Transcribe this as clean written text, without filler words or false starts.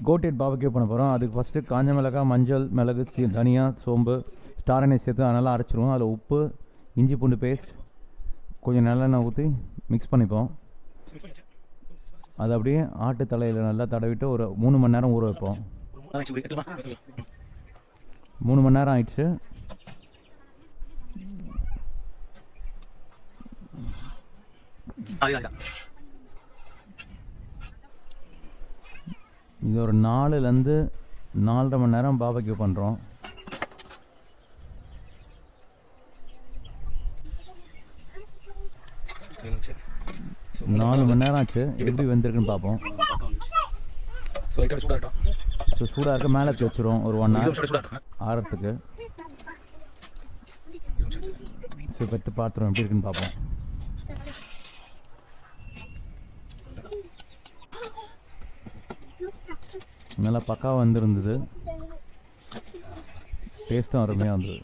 கோட்டேட் பாபக்யூ பண்ண போகிறோம். அதுக்கு ஃபஸ்ட்டு காஞ்ச மிளகாய், மஞ்சள், மிளகு, தனியா, சோம்பு, ஸ்டார் அனீஸ் சேர்த்து அதெல்லாம் அரைச்சிருவோம். அதில் உப்பு, இஞ்சி பூண்டு பேஸ்ட், கொஞ்சம் நல்லெண்ணெய் ஊற்றி மிக்ஸ் பண்ணிப்போம். அது அப்படியே ஆட்டு தலையில் நல்லா தடவிட்டு ஒரு 3 மணி நேரம் ஊற வைப்போம். 3 மணி நேரம் ஆயிடுச்சு. இது ஒரு 4லேருந்து 4.5 மணி நேரம் பாபக்யூ பண்ணுறோம். நாலு மணி நேரம் ஆச்சு. எப்படி வெந்திருக்குன்னு பார்ப்போம். சூடாக இருக்க மேலே வச்சுருவோம் ஒரு 1 ஹவர் ஆறத்துக்கு. ஸோ பெற்று பார்த்துருவோம் எப்படி இருக்குன்னு பார்ப்போம். நல்லா பக்காவாக வந்துருந்தது. டேஸ்ட்டும் அருமையாக வந்தது.